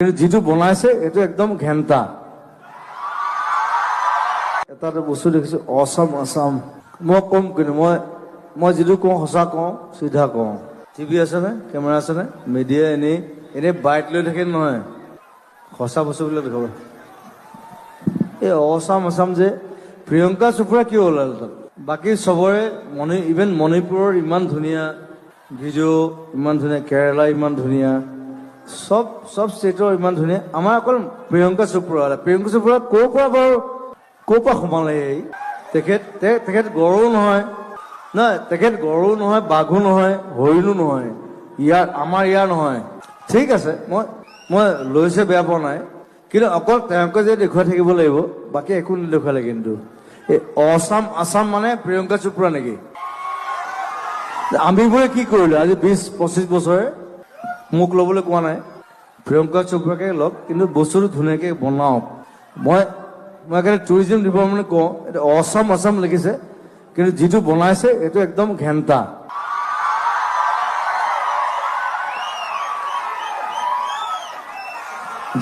কিন্তু যিটো বনাইছে এইটো একদম ঘেণ্টা। এটা বস্তু দেখিছো অসম আসাম, মই কম কিন্তু মই যিটো কওঁ সঁচা কওঁ, চিধা কওঁ। টিভি আছেনে, কেমেৰা আছেনে, মিডিয়া এনেই বাইট লৈ থাকে নহয়, সঁচা বস্তুবিলাক দেখাব। এই অসাম আসাম যে প্ৰিয়ংকা চোপ্ৰা কিয় ওলাল তাত? বাকী চবৰে ইভেন মণিপুৰৰ ইমান ধুনীয়া ভিডিঅ', ইমান ধুনীয়া, কেৰেলা ইমান ধুনীয়া, চব ষ্টেটৰ ইমান ধুনীয়া, আমাৰ অকল প্ৰিয়ংকা চোপ্ৰা। প্ৰিয়ংকা চোপ্ৰা ক'ৰ পৰা সোমালে? তেখেত গড়ো নহয়, তেখেত গড়ো নহয়, বাঘো নহয়, হৰিণো নহয়, আমাৰ ইয়াৰ নহয়। ঠিক আছে, মই লৈছে বেয়া পোৱা নাই, কিন্তু অকল তেওঁকে যে দেখুৱাই থাকিব লাগিব, বাকী একো নেদেখুৱালে। কিন্তু এই অসাম আসাম মানে প্ৰিয়ংকা চোপ্ৰা নেকি? আমিবোৰে কি কৰিলো আজি 20-25 বছৰে? মোক ল'বলৈ কোৱা নাই, প্ৰিয়ংকা চোপ্ৰাকে লওক, কিন্তু বস্তুটো ধুনীয়াকে বনাওক। মই সেইকাৰণে টুৰিজিম ডিপাৰ্টমেণ্টে কওঁ, এইটো অসাম আসাম লিখিছে, কিন্তু যিটো বনাইছে এইটো একদম ঘেণ্টা।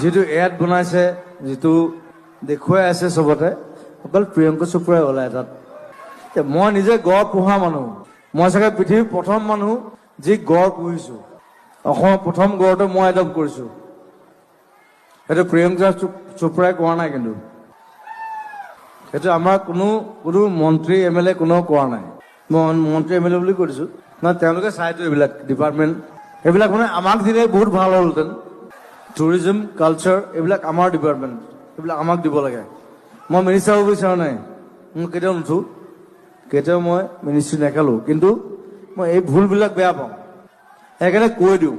যিটো এড বনাইছে, যিটো দেখুৱাই আছে চবতে, অকল প্ৰিয়ংকা চোপ্ৰাই ওলায় তাত। মই নিজে গড় পোহা মানুহ, মই চাগে পৃথিৱীৰ প্ৰথম মানুহ যি গড় পুহিছো। অসমৰ প্ৰথম গড়টো মই এডপ্ট কৰিছো, সেইটো প্ৰিয়ংকা চোপ্ৰাই কোৱা নাই। কিন্তু সেইটো আমাৰ কোনো মন্ত্ৰী MLA কোনেও কোৱা নাই। মই মন্ত্ৰী MLA বুলি কৈ দিছো, তেওঁলোকে চাইতো এইবিলাক ডিপাৰ্টমেণ্ট, সেইবিলাক মানে আমাক দিলে বহুত ভাল হ'লহেঁতেন। টুৰিজিম, কালচাৰ এইবিলাক আমাৰ ডিপাৰ্টমেণ্ট, এইবিলাক আমাক দিব লাগে। মই মিনিষ্টাৰ হ'ব বিচৰা নাই, মই কেতিয়াও নুঠো, কেতিয়াও মই মিনিষ্ট্ৰী নেখেলোঁ, কিন্তু মই এই ভুলবিলাক বেয়া পাওঁ, সেইকাৰণে কৈ দিওঁ।